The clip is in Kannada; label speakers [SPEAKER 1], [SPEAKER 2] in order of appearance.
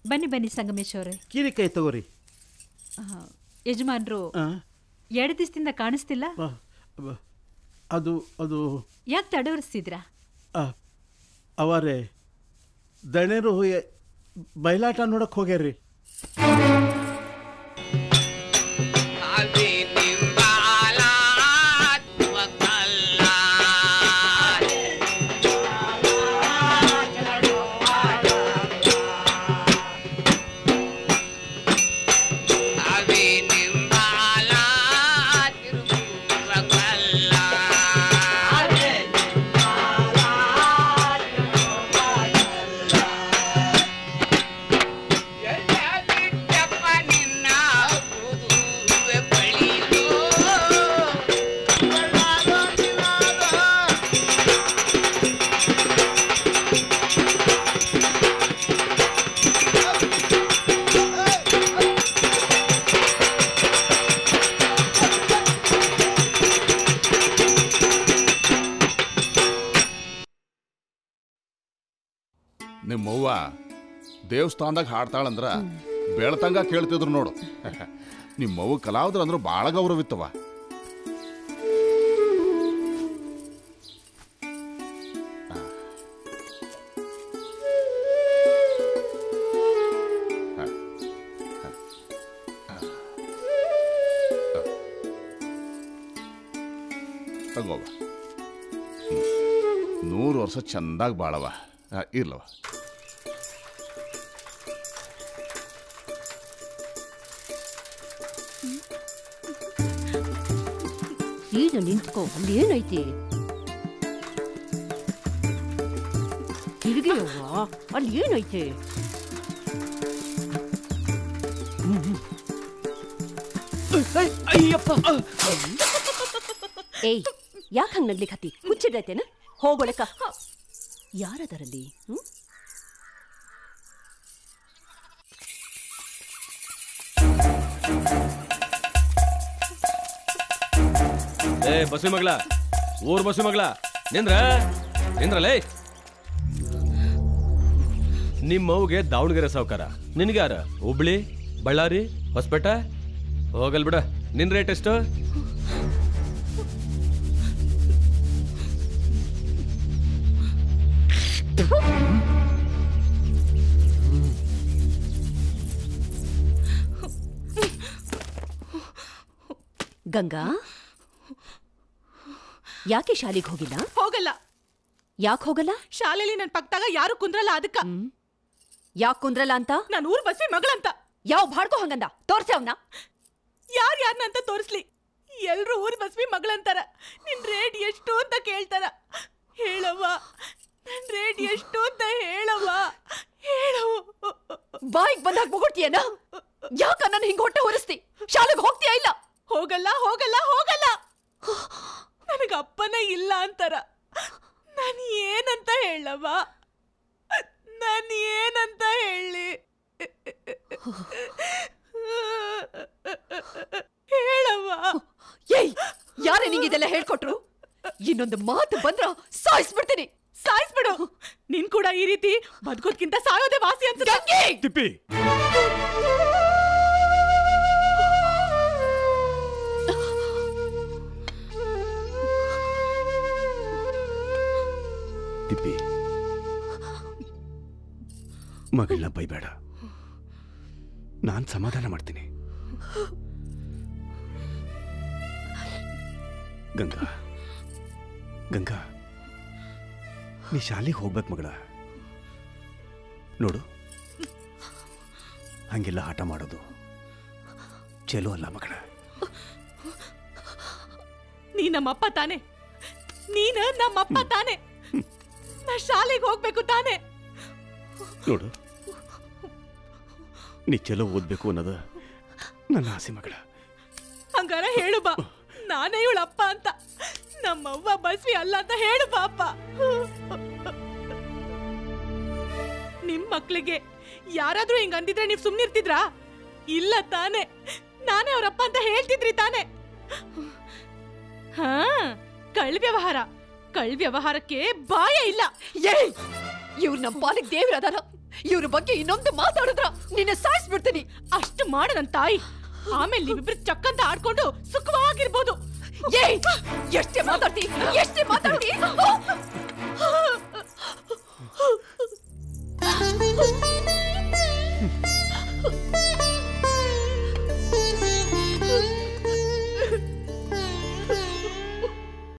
[SPEAKER 1] ಬನ್ನಿ ಬನ್ನಿ ಸಂಗಮೇಶ್ ಅವರೇ.
[SPEAKER 2] ಕೀರಿಕಾಯಿ ತಗೋರಿ.
[SPEAKER 1] ಯಜಮಾನ್ರು 2 ದಿವಸದಿಂದ ಕಾಣಿಸ್ತಿಲ್ಲ.
[SPEAKER 2] ಅದು ಅದು
[SPEAKER 1] ಯಾಕೆ ತಡವರಿಸ್ತಿದ್ರಾ?
[SPEAKER 2] ಅವರೇ ದಣೇರು ಬಯಲಾಟ ನೋಡಕ್ ಹೋಗ್ಯಾರ್ರಿ.
[SPEAKER 3] ನಿಮ್ಮವ್ವ ದೇವಸ್ಥಾನದಾಗ ಹಾಡ್ತಾಳಂದ್ರ ಬೆಳತಂಗ ಕೇಳ್ತಿದ್ರು ನೋಡು. ನಿಮ್ಮವ್ವ ಕಲಾವಿದ್ರ ಅಂದ್ರ ಬಾಳ ಗೌರವಿತ್ತವ. ತಗೋವ, 100 ವರ್ಷ ಚಂದಾಗ ಬಾಳವ. ಇರ್ಲವ.
[SPEAKER 4] ಈಗ ನಿಂತ್ಕೋ, ಅಲ್ಲಿ ಏನೈತಿ? ತಿರುಗಿಯವ್ವ, ಅಲ್ಲಿ ಏನೈತಿ? ಏಯ್, ಯಾಕೆ ಹಂಗ ನಡ್ಲಿಕ್ಕೆ ಹುಚ್ಚಿಡೈತೇನ? ಹೋಗೊಳಕ. ಯಾರದರಲ್ಲಿ?
[SPEAKER 5] ಬಸ್ವಿ ಮಗಳ, ಊರ್ ಬಸ್ವಿ ಮಗಳ, ನಿಂದ್ರಲೇ. ನಿಮ್ಮವ್ಗೆ ದಾವಣಗೆರೆ ಸಾವುಕಾರ, ನಿನ್ಗ್ಯಾರ ಹುಬ್ಳಿ, ಬಳ್ಳಾರಿ, ಹೊಸಪೇಟೆ? ಹೋಗಲ್ ಬಿಡ. ನಿನ್ ರೇಟ್ ಎಷ್ಟು?
[SPEAKER 4] ಗಂಗಾ, ಯಾಕೆ ಶಾಲೆಗೆ ಹೋಗಿಲ್ಲ?
[SPEAKER 6] ಹೋಗಲ್ಲ.
[SPEAKER 4] ಯಾಕೆ ಹೋಗಲ್ಲ?
[SPEAKER 6] ಶಾಲೆಯಲ್ಲಿ ನನ್ ಪಕ್ಕದಾಗ ಯಾರು ಕುಂದ್ರಲ್ಲ, ಅದಕ್ಕ.
[SPEAKER 4] ಯಾಕೆ ಕುಂದ್ರಲ್ಲ ಅಂತ?
[SPEAKER 6] ನಾನು ಊರ್ ಬಸ್ವಿ ಮಗಳಂತ.
[SPEAKER 4] ಯಾವ ಬಾಡ್ಕೋ ಹಂಗಂದ? ತೋರ್ಸಿ ಅವನ್ನ.
[SPEAKER 6] ಯಾರ್ಯಾರನ್ನಂತ ತೋರಿಸ್ಲಿ? ಎಲ್ರು ಊರ್ ಬಸ್ವಿ ಮಗಳಂತಾರ. ನಿನ್ ರೇಟ್ ಎಷ್ಟು ಅಂತ ಕೇಳ್ತಾರ. ಹೇಳವ್ವ, ನನ್ ರೇಟ್ ಎಷ್ಟು ಅಂತ ಹೇಳವ್ವ, ಹೇಳವ.
[SPEAKER 4] ಬಾಯಿಗೆ ಬಂದಾಗ ಮುಗುಡ್ತೀಯನ? ಯಾಕ ನನ್ನ ಹಿಂಗ ಹೊಟ್ಟೆ ಹೊರಿಸ್ತಿ? ಶಾಲೆಗೆ ಹೋಗ್ತೀಯಾ ಇಲ್ಲ?
[SPEAKER 6] ಹೋಗಲ್ಲ ಹೋಗಲ್ಲ ಹೋಗಲ್ಲ. ನನಗ ಅಪ್ಪನ ಇಲ್ಲ ಅಂತಾರ. ನಾನು ಏನಂತ ಹೇಳವ್ವ? ನಾನು ಏನಂತ ಹೇಳಿ? ಹೇಳವ್ವ.
[SPEAKER 4] ಏಯ್, ಯಾರೇ ನಿಂಗಿದೆಲ್ಲ ಹೇಳ್ಕೊಟ್ರು? ಇನ್ನೊಂದು ಮಾತು ಬಂದ್ರ ಸಾಯಿಸ್ಬಿಡ್ತೀನಿ.
[SPEAKER 6] ಸಾಯಿಸ್ಬಿಡು. ನಿನ್ ಕೂಡ ಈ ರೀತಿ ಬದುಕೋದ್ಕಿಂತ ಸಾಯೋದೇ ವಾಸಿ ಅಂತ.
[SPEAKER 5] ತಿಪ್ಪಿ,
[SPEAKER 7] ತಿಪ್ಪಿ, ಮಗಳನ್ನ ಬೈಬೇಡ. ನಾನ್ ಸಮಾಧಾನ ಮಾಡ್ತೀನಿ. ಗಂಗಾ, ಗಂಗಾ, ನೀ ಶಾಲೆಗೆ ಹೋಗ್ಬೇಕು ಮಗಳ. ನೋಡು, ಹಂಗೆಲ್ಲ ಆಟ ಮಾಡೋದು ಚಲೋ ಅಲ್ಲ ಮಗಳ.
[SPEAKER 6] ನೀ ನಮ್ಮಪ್ಪ ತಾನೆ? ನೀನ ನಮ್ಮಪ್ಪ ತಾನೆ? ನಾ ಶಾಲೆಗೆ ಹೋಗ್ಬೇಕು ತಾನೆ?
[SPEAKER 7] ನೋಡು, ನೀ ಚಲೋ ಓದ್ಬೇಕು ಅನ್ನೋದ ನನ್ನ ಆಸೆ ಮಗಳ.
[SPEAKER 6] ಹಂಗಾರ ಹೇಳು ಬಾ, ನಾನೇ ಇವಳಪ್ಪ ಅಂತ. ನಮ್ಮವ್ವ ಬಸ್ವಿ ಅಲ್ಲ ಅಂತ ಹೇಳು ಬಾಪ. ನಿಮ್ ಮಕ್ಳಿಗೆ ಯಾರಾದ್ರೂ ಹಿಂಗ ಅಂದಿದ್ರೆ ನೀವ್ ಸುಮ್ನಿರ್ತಿದ್ರಾ? ಇಲ್ಲ ತಾನೆ? ನಾನೇ ಅವ್ರಪ್ಪ ಅಂತ ಹೇಳ್ತಿದ್ರಿ ತಾನೆ? ಹಾ, ಕಳ್ ವ್ಯವಹಾರಕ್ಕೆ ಬಾಯ ಇಲ್ಲ.
[SPEAKER 4] ಇವ್ರು ನಮ್ಮ ಪಾಲಿಗೆ ದೇವ್ರದಾರ. ಇವ್ರ ಬಗ್ಗೆ ಇನ್ನೊಂದು ಮಾತಾಡಿದ್ರ ನಿನ್ನ ಸಾಯಿಸ್ಬಿಡ್ತೀನಿ.
[SPEAKER 6] ಅಷ್ಟು ಮಾಡ ನನ್ ತಾಯಿ, ಆಮೇಲೆ ನೀವಿಬ್ರು ಚಕ್ಕಂತ ಆಡ್ಕೊಂಡು ಸುಖವಾಗಿರ್ಬೋದು.
[SPEAKER 4] ಎಷ್ಟೇ ಮಾತಾಡ್ತಿ